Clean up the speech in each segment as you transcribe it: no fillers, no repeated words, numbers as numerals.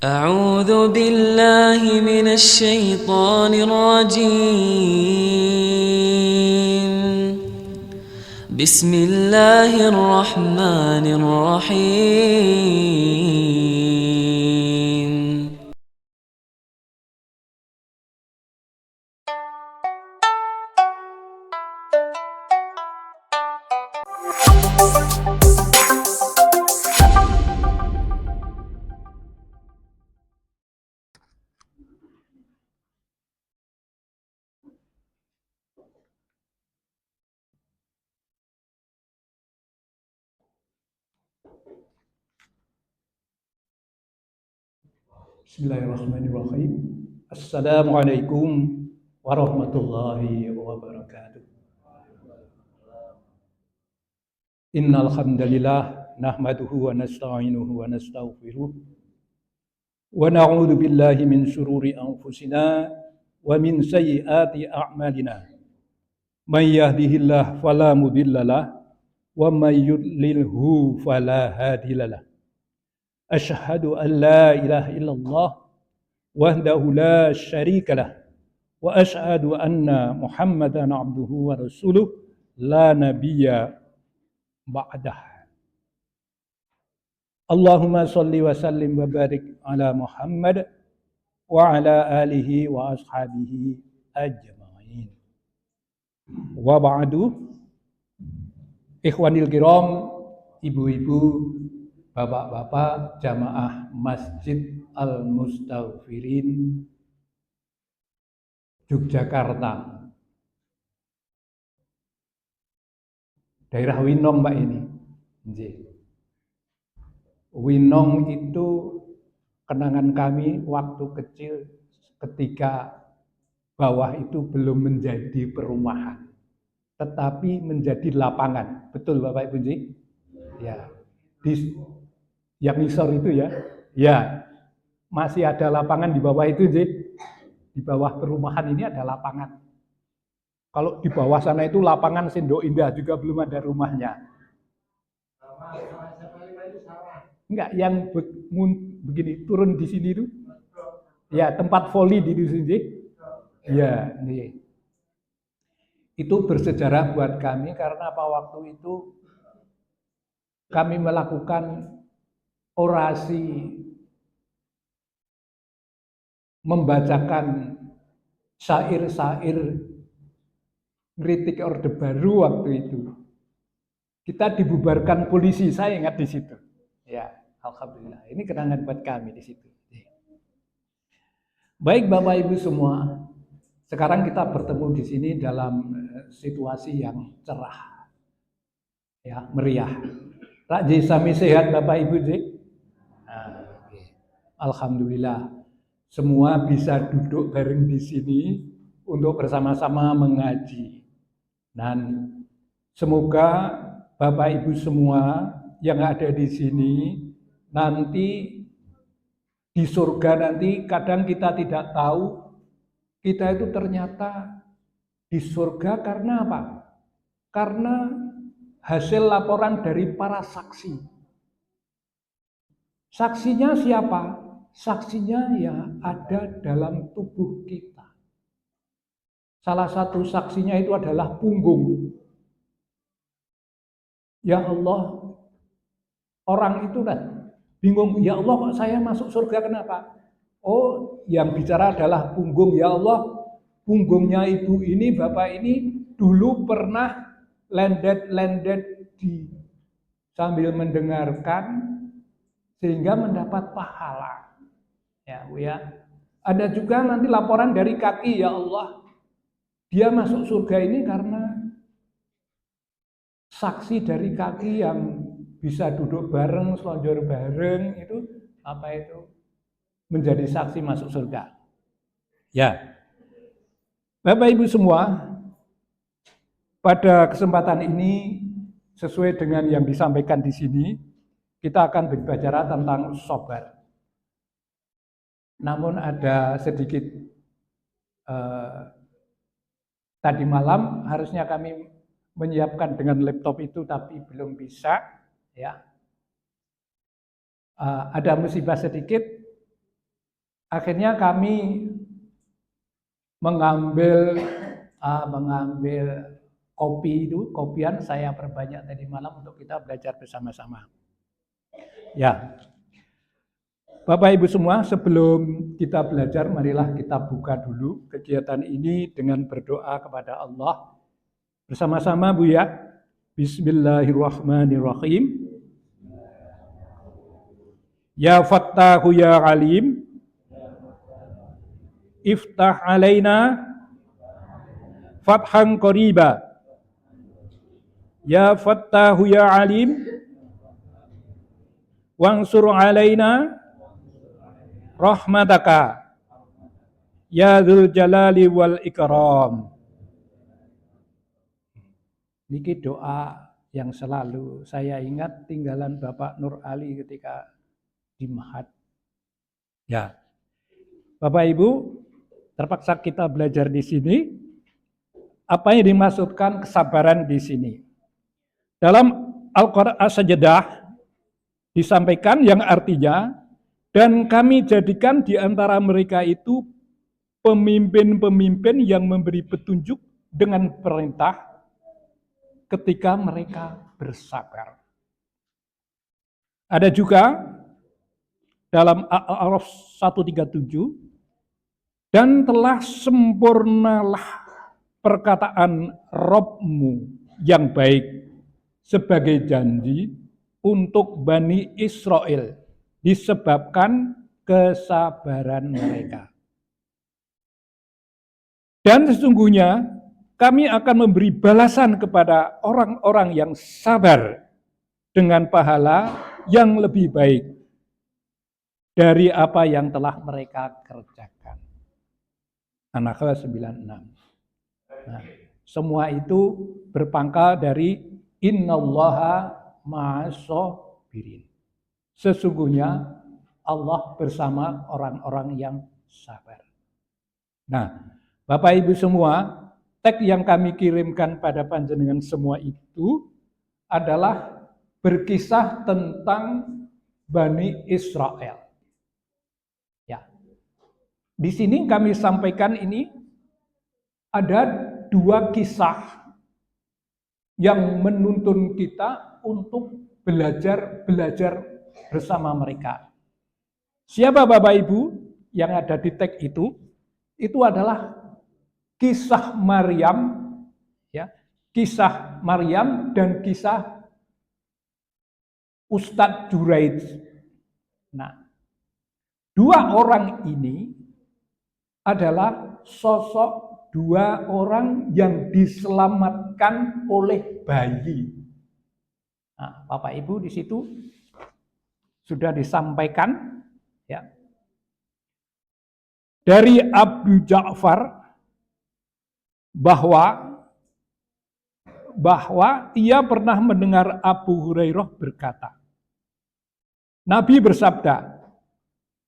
أعوذ بالله من الشيطان الرجيم. بسم الله الرحمن الرحيم. Bismillahirrahmanirrahim. Assalamualaikum warahmatullahi wabarakatuh. Innal hamdalillah nahmaduhu wa nasta'inuhu wa nastaghfiruh wa na'udzu billahi min shururi anfusina wa min sayyiati a'malina. May yahdihillahu fala mudhillalah wa may yudlilhu fala hadiyalah. Asyhadu an la ilaha illallah wahdahu la syarikalah wa asyhadu anna Muhammadan abduhu wa rasuluh la nabiyya ba'dah. Allahumma shalli wa sallim wa barik ala Muhammad wa ala alihi wa ashabihi ajma'in. Wa ba'du, ikhwanil kiram, ibu-ibu, bapak-bapak, jamaah Masjid Al-Mustaghfirin Yogyakarta. Daerah Winong Pak ini. Winong itu kenangan kami waktu kecil ketika bawah itu belum menjadi perumahan, tetapi menjadi lapangan. Betul Bapak Ibu Nji? Ya. Yang isor itu ya. Ya. Masih ada lapangan di bawah itu Nji. Di bawah perumahan ini ada lapangan. Kalau di bawah sana itu lapangan Sendok Indah juga belum ada rumahnya. Enggak, yang begini turun di sini itu. Ya, tempat voli di sini. Ya, nih. Itu bersejarah buat kami karena apa, waktu itu kami melakukan orasi membacakan syair-syair kritik Orde Baru waktu itu. Kita dibubarkan polisi, saya ingat di situ. Ya, alhamdulillah. Ini kenangan buat kami di situ. Baik Bapak Ibu semua, sekarang kita bertemu di sini dalam situasi yang cerah, ya, meriah. Rak J sami sehat Bapak Ibu J. Alhamdulillah, semua bisa duduk bareng di sini untuk bersama-sama mengaji. Dan semoga Bapak Ibu semua yang ada di sini nanti di surga nanti, kadang kita tidak tahu kita itu ternyata di surga karena apa? Karena hasil laporan dari para saksi. Saksinya siapa? Saksinya ya ada dalam tubuh kita. Salah satu saksinya itu adalah punggung. Ya Allah, orang itu kan bingung, ya Allah kok saya masuk surga kenapa? Oh, yang bicara adalah punggung. Ya Allah, punggungnya ibu ini, bapak ini dulu pernah lendet-lendet di sambil mendengarkan sehingga mendapat pahala. Ya, Bu ya. Ada juga nanti laporan dari kaki, ya Allah, dia masuk surga ini karena saksi dari kaki yang bisa duduk bareng, selonjor bareng, itu apa itu? Menjadi saksi masuk surga. Ya. Bapak Ibu semua, pada kesempatan ini sesuai dengan yang disampaikan di sini, kita akan berbicara tentang sabar. Namun ada sedikit tadi malam harusnya kami menyiapkan dengan laptop itu tapi belum bisa, ya. Ada musibah sedikit, Akhirnya kami mengambil kopian saya perbanyak tadi malam untuk kita belajar bersama-sama. Ya, Bapak Ibu semua, sebelum kita belajar, marilah kita buka dulu kegiatan ini dengan berdoa kepada Allah. Bersama-sama Bu ya. Bismillahirrahmanirrahim. Ya Fattahu ya Alim, iftah alaina fathan qariba. Ya Fattahu ya Alim, wansur alaina rahmataka. Ya Dzul Jalali wal Ikram. Niki doa yang selalu saya ingat tinggalan Bapak Nur Ali ketika di Mahat. Ya, Bapak Ibu, terpaksa kita belajar di sini. Apa yang dimaksudkan kesabaran di sini? Dalam Al-Qur'an As-Sajdah disampaikan yang artinya, dan kami jadikan di antara mereka itu pemimpin-pemimpin yang memberi petunjuk dengan perintah ketika mereka bersabar. Ada juga dalam Al-A'raf 137, dan telah sempurnalah perkataan Rabb-mu yang baik sebagai janji untuk Bani Israel disebabkan kesabaran mereka. Dan sesungguhnya kami akan memberi balasan kepada orang-orang yang sabar dengan pahala yang lebih baik dari apa yang telah mereka kerjakan. An-Nahl 96. Nah, semua itu berpangkal dari innallaha ma'as-sabirin. Sesungguhnya Allah bersama orang-orang yang sabar. Nah, Bapak Ibu semua, teks yang kami kirimkan pada panjenengan semua itu adalah berkisah tentang Bani Israel. Ya. Di sini kami sampaikan ini ada dua kisah yang menuntun kita untuk belajar bersama mereka. Siapa Bapak Ibu yang ada di teks itu? Itu adalah kisah Maryam, ya, kisah Maryam dan kisah Ustadz Juraij. Nah, dua orang ini adalah sosok dua orang yang diselamatkan oleh bayi. Nah, Bapak Ibu di situ sudah disampaikan, ya, dari Abu Ja'far bahwa ia pernah mendengar Abu Hurairah berkata, Nabi bersabda,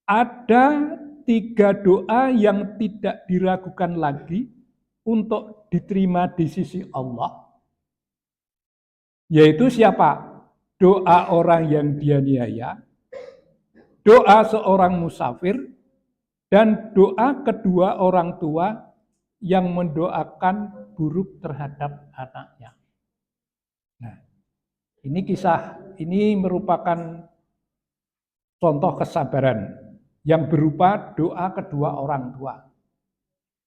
ada 3 doa yang tidak diragukan lagi untuk diterima di sisi Allah. Yaitu siapa? Doa orang yang dianiaya, doa seorang musafir, dan doa kedua orang tua yang mendoakan buruk terhadap anaknya. Nah, ini merupakan contoh kesabaran yang berupa doa kedua orang tua.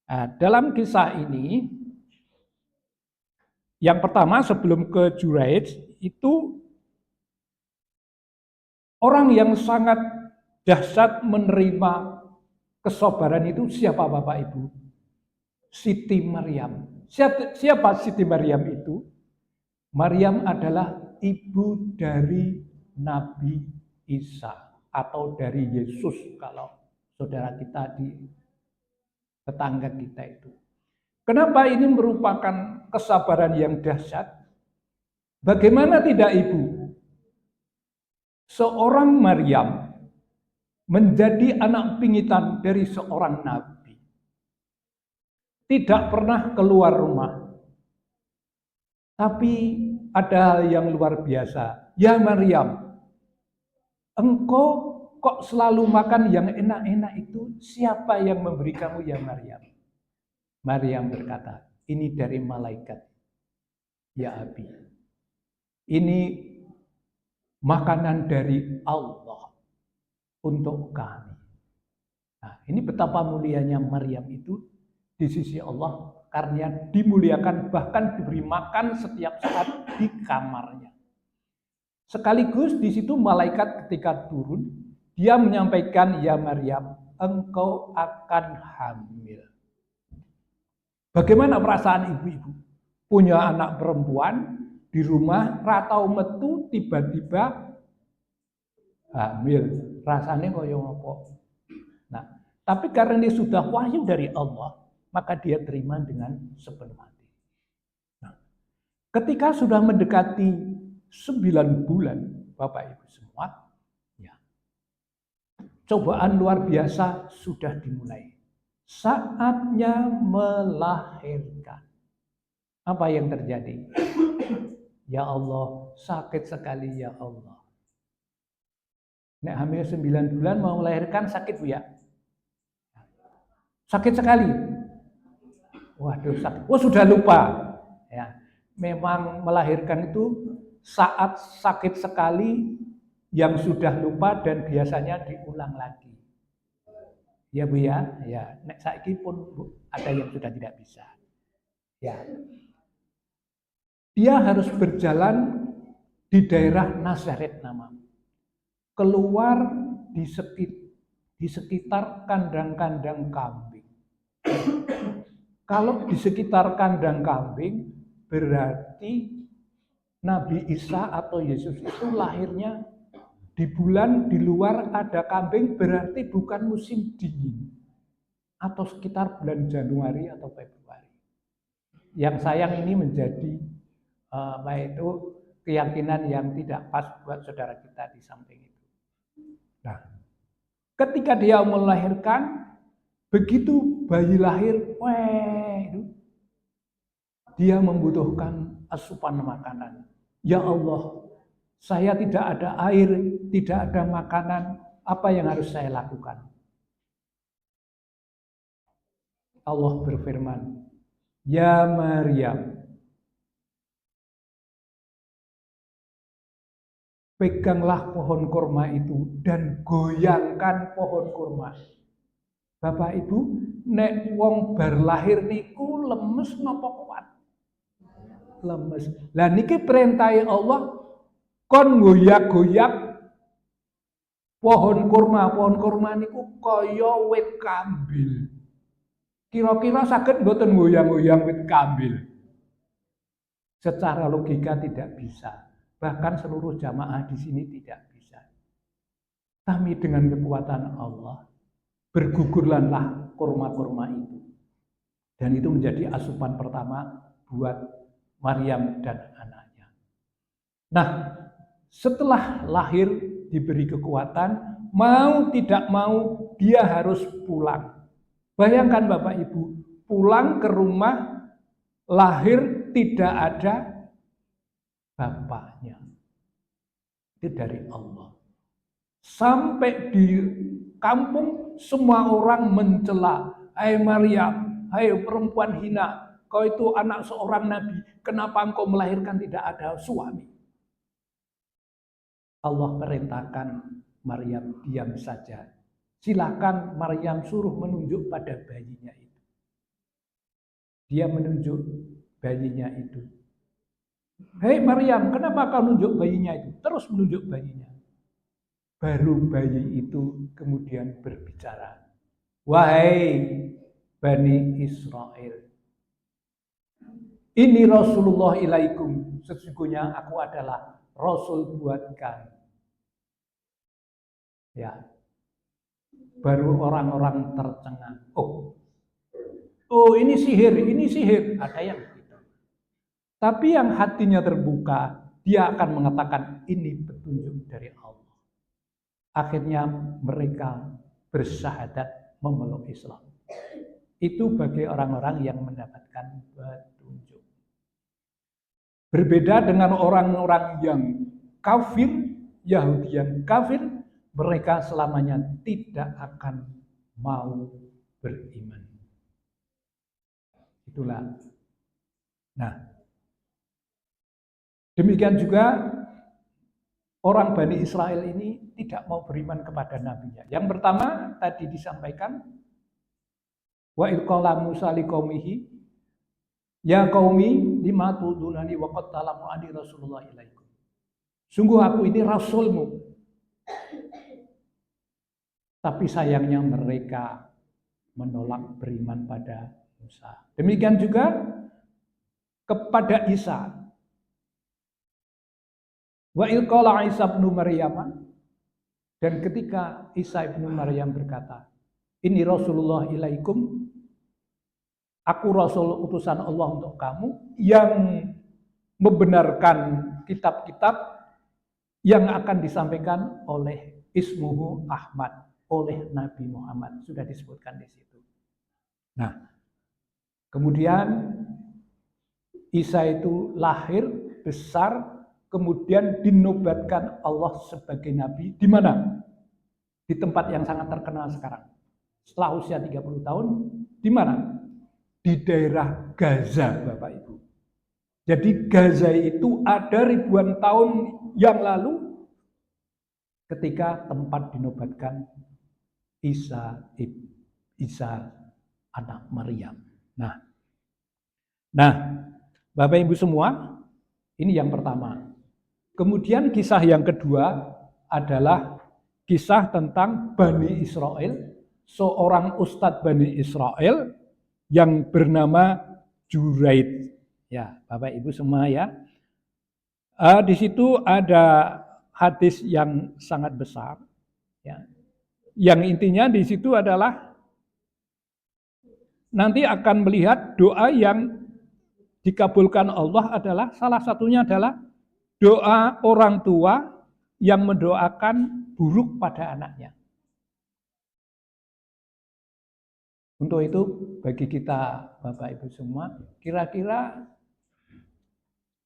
Nah, dalam kisah ini, yang pertama sebelum ke Juraij, itu orang yang sangat dahsyat menerima kesabaran itu siapa Bapak Ibu? Siti Maryam. Siapa Siti Maryam itu? Maryam adalah ibu dari Nabi Isa atau dari Yesus kalau saudara kita di tetangga kita itu. Kenapa ini merupakan kesabaran yang dahsyat? Bagaimana tidak Ibu? Seorang Maryam menjadi anak pingitan dari seorang nabi. Tidak pernah keluar rumah. Tapi ada hal yang luar biasa. Ya Maryam, engkau kok selalu makan yang enak-enak itu? Siapa yang memberi kamu ya Maryam? Maryam berkata, ini dari malaikat, ya Abi. Ini makanan dari Allah untuk kami. Nah, ini betapa mulianya Maryam itu di sisi Allah karena dimuliakan, bahkan diberi makan setiap saat di kamarnya. Sekaligus di situ malaikat ketika turun, dia menyampaikan, ya Maryam, engkau akan hamil. Bagaimana perasaan ibu-ibu? Punya anak perempuan di rumah, ratau metu, tiba-tiba hamil. Rasanya kaya ngopo. Nah, tapi karena ini sudah wahyu dari Allah, maka dia terima dengan sepenuh hati. Nah, ketika sudah mendekati 9 bulan, Bapak Ibu semua, ya, cobaan luar biasa sudah dimulai. Saatnya melahirkan. Apa yang terjadi? Ya Allah, sakit sekali ya Allah. Nek hamil 9 bulan mau melahirkan sakit Bu ya? Sakit sekali. Waduh, sakit. Oh sudah lupa. Ya, memang melahirkan itu saat sakit sekali yang sudah lupa dan biasanya diulang lagi. Ya Bu ya, ya. Nek saiki pun Bu, ada yang sudah tidak bisa. Ya. Dia harus berjalan di daerah Nazaret namanya. Keluar di sekitar kandang-kandang kambing. Kalau di sekitar kandang kambing, berarti Nabi Isa atau Yesus itu lahirnya di bulan di luar ada kambing, berarti bukan musim dingin. Atau sekitar bulan Januari atau Februari. Yang sayang ini menjadi itu keyakinan yang tidak pas buat saudara kita di samping itu. Nah, ketika dia melahirkan, begitu bayi lahir, dia membutuhkan asupan makanan. Ya Allah, saya tidak ada air, tidak ada makanan, apa yang harus saya lakukan? Allah berfirman, ya Maryam, peganglah pohon kurma itu dan goyangkan pohon kurma. Bapak Ibu, nek wong bar lahir niku lemes napa kuat? Lemes. Lah niki perintahe Allah kon goyak-goyak pohon kurma niku kaya wit kambil. Kira-kira saged mboten goyang-goyang wit kambil? Secara logika tidak bisa. Bahkan seluruh jamaah di sini tidak bisa. Tapi dengan kekuatan Allah, bergugurlanlah kurma-kurma itu. Dan itu menjadi asupan pertama buat Maryam dan anaknya. Nah, setelah lahir diberi kekuatan, mau tidak mau dia harus pulang. Bayangkan Bapak Ibu, pulang ke rumah, lahir tidak ada bapaknya. Itu dari Allah. Sampai di kampung semua orang mencela, hai Maryam, hai perempuan hina, kau itu anak seorang nabi, kenapa engkau melahirkan tidak ada suami? Allah perintahkan Maryam diam saja. Silakan Maryam suruh menunjuk pada bayinya itu. Dia menunjuk bayinya itu. Hei Maryam, kenapa kau nunjuk bayinya itu? Terus menunjuk bayinya. Baru bayi itu kemudian berbicara. Wahai Bani Israel, ini Rasulullah ilaikum. Sesungguhnya aku adalah Rasul buat kamu. Ya, baru orang-orang tercengang. Oh ini sihir. Ada yang begitu. Tapi yang hatinya terbuka, dia akan mengatakan ini petunjuk dari Allah. Akhirnya mereka bersyahadat memeluk Islam. Itu bagi orang-orang yang mendapatkan petunjuk. Berbeda dengan orang-orang yang kafir, Yahudi yang kafir, mereka selamanya tidak akan mau beriman. Itulah. Nah, demikian juga orang Bani Israel ini tidak mau beriman kepada nabinya. Yang pertama tadi disampaikan, wa idh qala Musa liqaumihi ya qaumi lima tudunani wa qad talamu adi Rasulullah ilaikum. Sungguh aku ini rasulmu. Tapi sayangnya mereka menolak beriman pada Musa. Demikian juga kepada Isa. Wa idh qala Isa ibnu Maryam, dan ketika Isa ibnu Maryam berkata, "Ini Rasulullah ilaikum, aku rasul utusan Allah untuk kamu yang membenarkan kitab-kitab yang akan disampaikan oleh ismuhu Ahmad, oleh Nabi Muhammad." Sudah disebutkan di situ. Nah, kemudian Isa itu lahir, besar, kemudian dinobatkan Allah sebagai nabi di mana? Di tempat yang sangat terkenal sekarang. Setelah usia 30 tahun, di mana? Di daerah Gaza, Bapak Ibu. Jadi Gaza itu ada ribuan tahun yang lalu ketika tempat dinobatkan Isa anak Maryam. Nah, Bapak Ibu semua, ini yang pertama. Kemudian kisah yang kedua adalah kisah tentang Bani Israel, seorang ustadz Bani Israel yang bernama Juraid. Ya, Bapak Ibu semua ya. Di situ ada hadis yang sangat besar. Ya. Yang intinya di situ adalah nanti akan melihat doa yang dikabulkan Allah adalah salah satunya adalah doa orang tua yang mendoakan buruk pada anaknya. Untuk itu bagi kita Bapak Ibu semua, kira-kira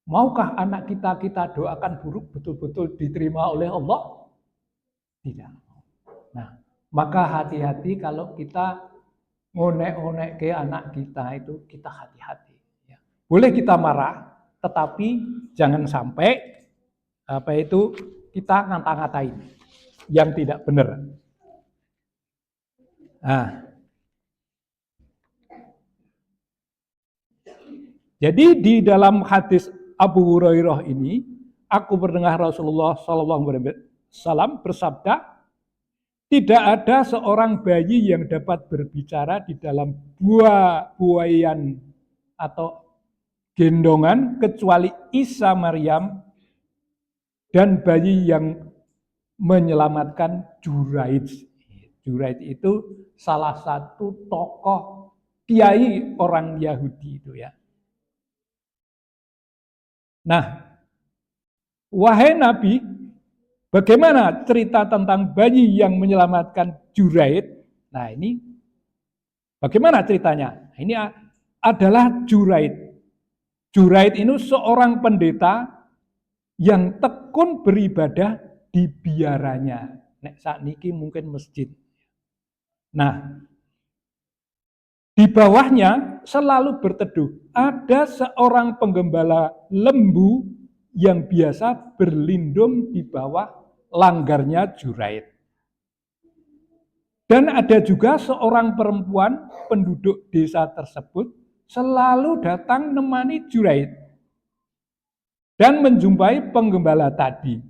maukah anak kita doakan buruk betul-betul diterima oleh Allah? Tidak. Nah, maka hati-hati kalau kita ngonek-ngonek ke anak kita itu, kita hati-hati. Ya. Boleh kita marah, tetapi jangan sampai kita ngata-ngatain yang tidak benar. Nah, jadi di dalam hadis Abu Hurairah ini, aku mendengar Rasulullah SAW bersabda, tidak ada seorang bayi yang dapat berbicara di dalam buayan atau gendongan kecuali Isa Maryam dan bayi yang menyelamatkan Juraid. Juraid itu salah satu tokoh kiai orang Yahudi itu ya. Nah, wahai Nabi, bagaimana cerita tentang bayi yang menyelamatkan Juraid? Nah, ini bagaimana ceritanya? Ini adalah Juraid. Juraid ini seorang pendeta yang tekun beribadah di biaranya. Nek saat niki mungkin masjid. Nah, di bawahnya selalu berteduh ada seorang penggembala lembu yang biasa berlindung di bawah langgarnya Juraid. Dan ada juga seorang perempuan penduduk desa tersebut selalu datang menemani Juraid dan menjumpai penggembala tadi.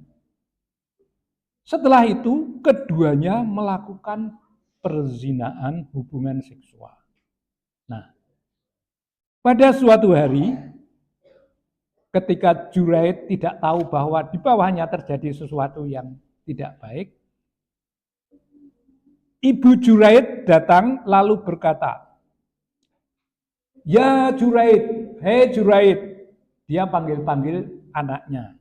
Setelah itu, keduanya melakukan perzinaan hubungan seksual. Nah, pada suatu hari, ketika Juraid tidak tahu bahwa di bawahnya terjadi sesuatu yang tidak baik, ibu Juraid datang lalu berkata, "Ya Juraid, hei Juraid." Dia panggil-panggil anaknya.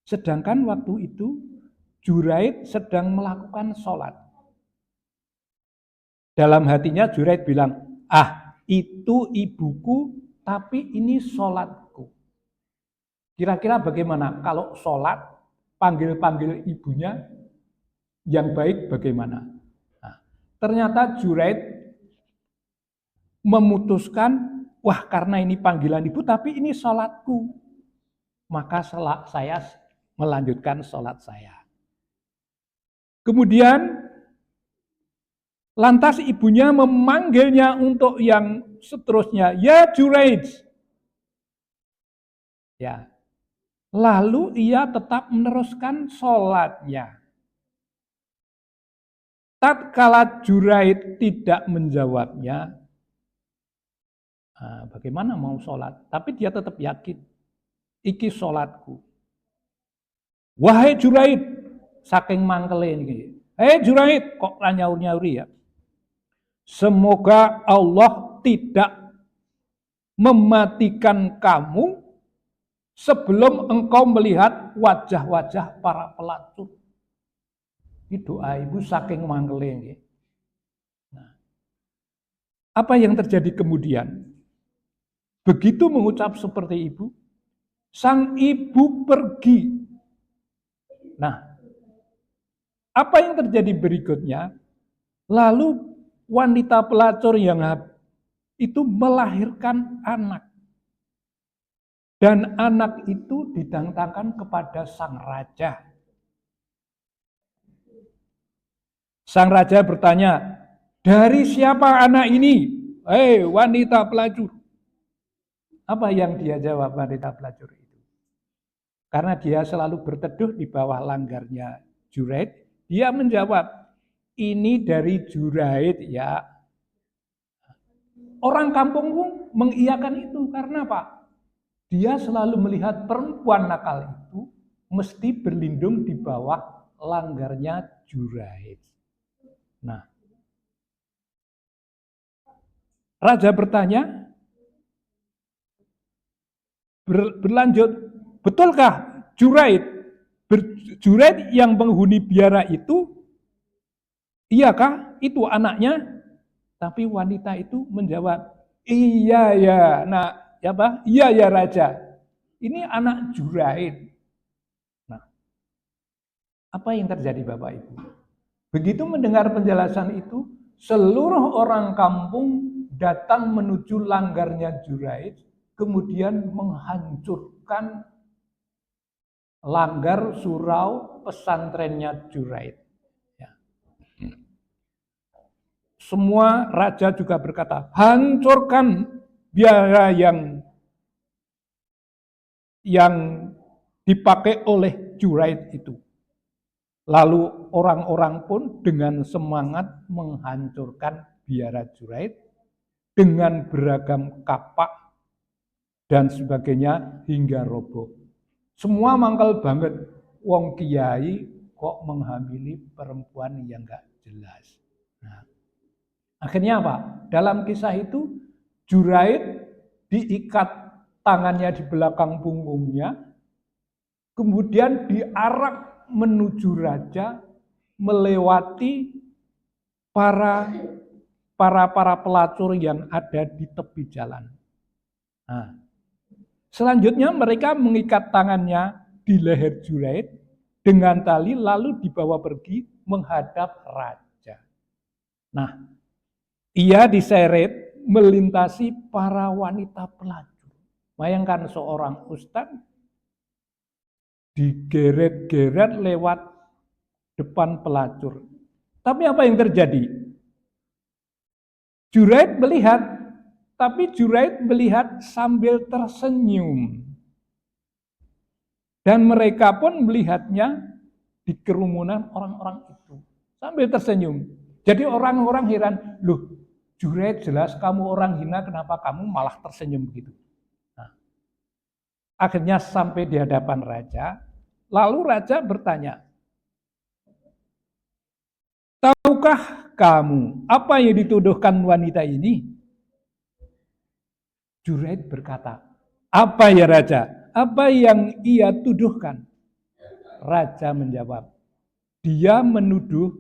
Sedangkan waktu itu Juraid sedang melakukan sholat. Dalam hatinya Juraid bilang, itu ibuku, tapi ini sholatku. Kira-kira bagaimana kalau sholat, panggil-panggil ibunya, yang baik bagaimana? Nah, ternyata Juraid memutuskan, wah karena ini panggilan ibu, tapi ini sholatku. Maka saya melanjutkan sholat saya. Kemudian lantas ibunya memanggilnya untuk yang seterusnya, ya Juraid. Ya. Lalu ia tetap meneruskan sholatnya. Tatkala Juraid tidak menjawabnya, bagaimana mau sholat? Tapi dia tetap yakin, iki sholatku. Wahai Juraid, saking mangkele ini. Hei Juraid, kok nyauri-nyauri ya? Semoga Allah tidak mematikan kamu sebelum engkau melihat wajah-wajah para pelacur. Ini doa ibu saking mangkele ini. Nah, apa yang terjadi kemudian? Begitu mengucap seperti ibu, sang ibu pergi. Nah, apa yang terjadi berikutnya? Lalu wanita pelacur yang itu melahirkan anak. Dan anak itu didatangkan kepada sang raja. Sang raja bertanya, dari siapa anak ini? Hei wanita pelacur. Apa yang dia jawab wanita pelacur itu? Karena dia selalu berteduh di bawah langgarnya Juraid, dia menjawab, ini dari Juraid ya. Orang kampung mengiyakan itu karena apa? Dia selalu melihat perempuan nakal itu mesti berlindung di bawah langgarnya Juraid. Nah, raja bertanya, berlanjut, betulkah Juraid yang penghuni biara itu? Iyakah itu anaknya? Tapi wanita itu menjawab, iya ya, nah ya Pak, iya ya raja. Ini anak Juraid. Nah, apa yang terjadi Bapak Ibu? Begitu mendengar penjelasan itu, seluruh orang kampung datang menuju langgarnya Juraid, kemudian menghancurkan langgar surau pesantrennya Juraid. Ya. Semua raja juga berkata, hancurkan biara yang dipakai oleh Juraid itu. Lalu orang-orang pun dengan semangat menghancurkan biara Juraid dengan beragam kapak dan sebagainya hingga roboh. Semua mangkal banget, wong kiai kok menghamili perempuan yang gak jelas. Nah, akhirnya apa? Dalam kisah itu Juraid diikat tangannya di belakang punggungnya, kemudian diarak menuju raja, melewati para pelacur yang ada di tepi jalan. Nah, selanjutnya mereka mengikat tangannya di leher Juraid dengan tali lalu dibawa pergi menghadap raja. Nah, ia diseret melintasi para wanita pelacur. Bayangkan seorang ustadz digeret-geret lewat depan pelacur. Tapi apa yang terjadi? Juraid melihat, tapi Juraid melihat sambil tersenyum. Dan mereka pun melihatnya di kerumunan orang-orang itu sambil tersenyum. Jadi orang-orang heran, loh Juraid jelas kamu orang hina, kenapa kamu malah tersenyum begitu? Nah, akhirnya sampai di hadapan raja, lalu raja bertanya, tahukah kamu apa yang dituduhkan wanita ini? Juraid berkata, apa ya raja? Apa yang ia tuduhkan? Raja menjawab, dia menuduh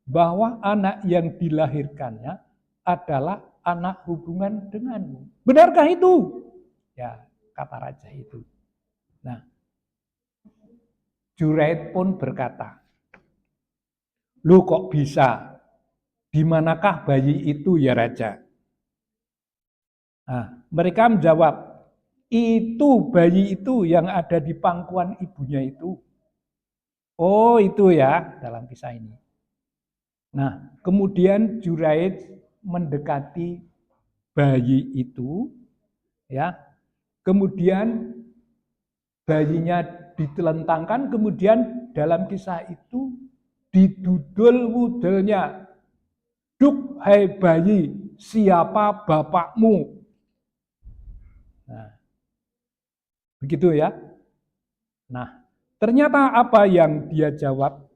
bahwa anak yang dilahirkannya adalah anak hubungan denganmu. Benarkah itu? Ya, kata raja itu. Nah, Juraid pun berkata, Lu kok bisa? Di manakah bayi itu ya Raja? Nah, mereka menjawab, itu bayi itu yang ada di pangkuan ibunya itu. Oh itu ya dalam kisah ini. Nah, kemudian Juraid mendekati bayi itu, ya. Kemudian bayinya ditelentangkan, kemudian dalam kisah itu didudul wudelnya. Duk, hai bayi, siapa bapakmu? Nah, begitu ya. Nah, ternyata apa yang dia jawab?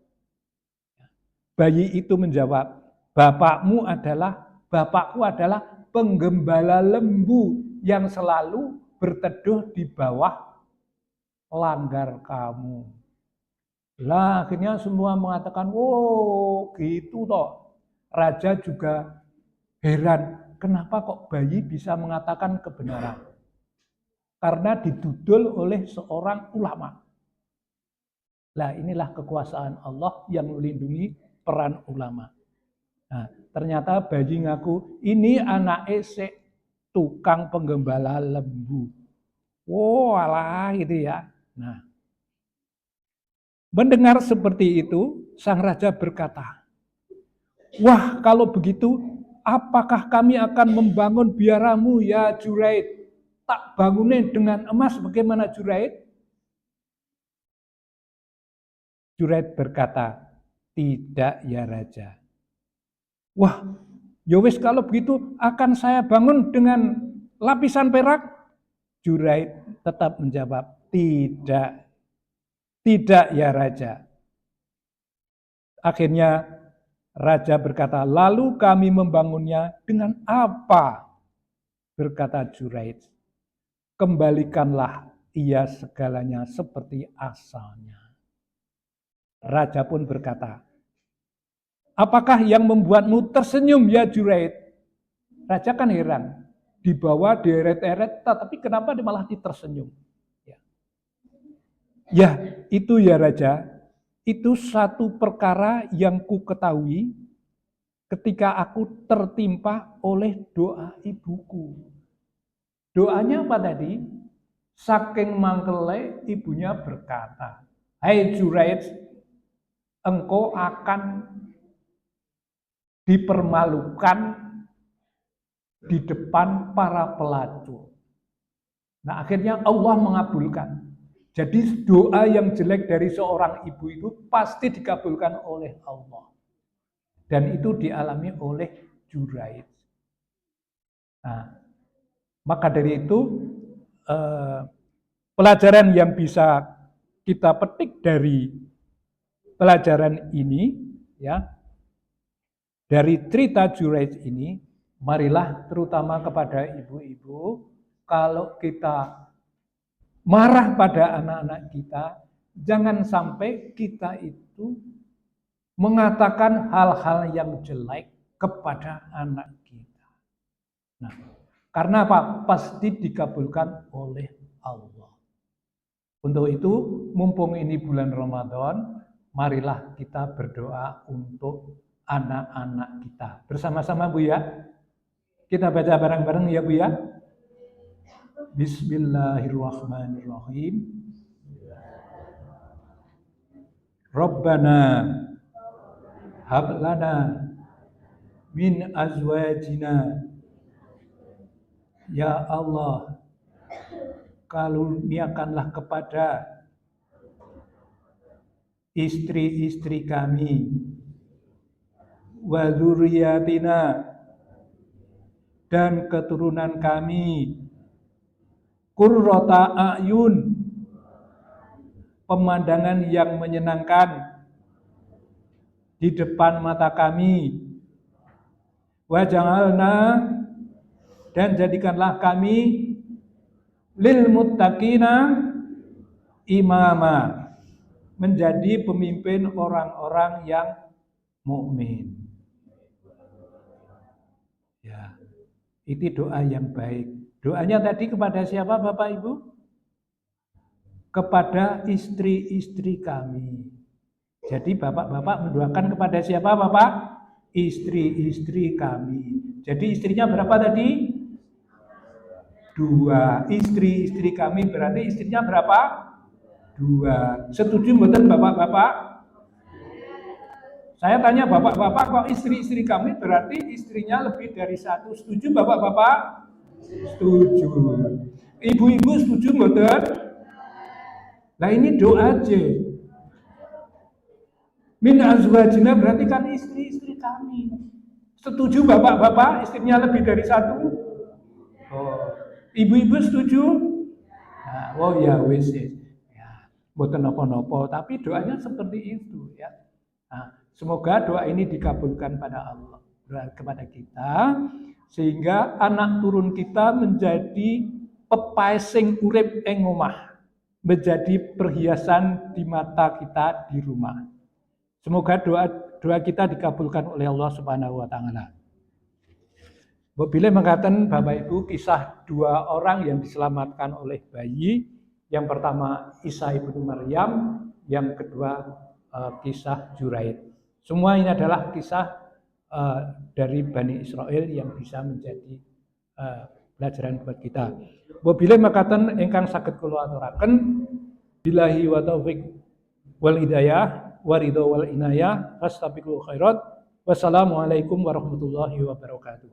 Bayi itu menjawab, bapakku adalah penggembala lembu yang selalu berteduh di bawah langgar kamu. Lah akhirnya semua mengatakan, oh gitu toh. Raja juga heran, kenapa kok bayi bisa mengatakan kebenaran? Karena didudul oleh seorang ulama. Lah inilah kekuasaan Allah yang melindungi peran ulama. Nah, ternyata bayi ngaku, ini anak esek tukang penggembala lembu. Oh alah gitu ya. Nah, mendengar seperti itu, sang raja berkata, wah kalau begitu, apakah kami akan membangun biaramu ya Juraid? Tak bangunin dengan emas bagaimana Juraid? Juraid berkata, tidak ya Raja. Wah, yowes kalau begitu akan saya bangun dengan lapisan perak. Juraid tetap menjawab, tidak, tidak ya Raja. Akhirnya Raja berkata, lalu kami membangunnya dengan apa? Berkata Juraid, kembalikanlah ia segalanya seperti asalnya. Raja pun berkata, apakah yang membuatmu tersenyum ya Juraid? Raja kan heran, dibawa deret-eret, tapi kenapa dia malah tersenyum? Ya, itu ya Raja, itu satu perkara yang ku ketahui ketika aku tertimpa oleh doa ibuku. Doanya apa tadi? Saking mangkele ibunya berkata, hai Juraid, engkau akan dipermalukan di depan para pelacur. Nah akhirnya Allah mengabulkan. Jadi doa yang jelek dari seorang ibu itu pasti dikabulkan oleh Allah. Dan itu dialami oleh Juraid. Nah, maka dari itu pelajaran yang bisa kita petik dari pelajaran ini, ya, dari cerita Juraid ini, marilah terutama kepada ibu-ibu, kalau kita marah pada anak-anak kita, jangan sampai kita itu mengatakan hal-hal yang jelek kepada anak kita. Nah, karena apa? Pasti dikabulkan oleh Allah. Untuk itu, mumpung ini bulan Ramadan, marilah kita berdoa untuk anak-anak kita. Bersama-sama Bu ya. Kita baca bareng-bareng ya Bu ya. Bismillahirrahmanirrahim. Rabbana hab lana min azwajina. Ya Allah, karuniakanlah kepada istri-istri kami, wa dzurriyyatina, dan keturunan kami, qurrata a'yun, pemandangan yang menyenangkan di depan mata kami, wa ja'alna, dan jadikanlah kami lil muttaqina imama, menjadi pemimpin orang-orang yang mukmin. Ya, itu doa yang baik. Doanya tadi kepada siapa Bapak Ibu? Kepada istri-istri kami. Jadi bapak-bapak mendoakan kepada siapa Bapak? Istri-istri kami. Jadi istrinya berapa tadi? 2. Istri-istri kami berarti istrinya berapa? 2. Setuju mboten bapak-bapak? Saya tanya bapak-bapak, kok istri-istri kami berarti istrinya lebih dari 1. Setuju bapak-bapak? Setuju. Ibu-ibu setuju mboten? Nah ini doa aja. Min azwajina berarti kan istri-istri kami. Setuju bapak-bapak istrinya lebih dari 1? Oh. Ibu-ibu setuju? Nah, oh ya wis ya. Mboten napa-napa, tapi doanya seperti itu ya. Nah, semoga doa ini dikabulkan pada Allah, kepada kita, sehingga anak turun kita menjadi pepaesing urip ing omah, menjadi perhiasan di mata kita di rumah. Semoga doa kita dikabulkan oleh Allah Subhanahu wa taala. Bila mengatakan Bapak Ibu kisah 2 orang yang diselamatkan oleh bayi. Yang pertama Isa ibnu Maryam, yang kedua kisah Juraid. Semua ini adalah kisah dari Bani Israel yang bisa menjadi pelajaran buat kita. Bila mengatakan engkang saged kula aturaken billahi wa taufiq wal hidayah waridho wal inayah fastabiqul khairat. Wassalamualaikum warahmatullahi wabarakatuh.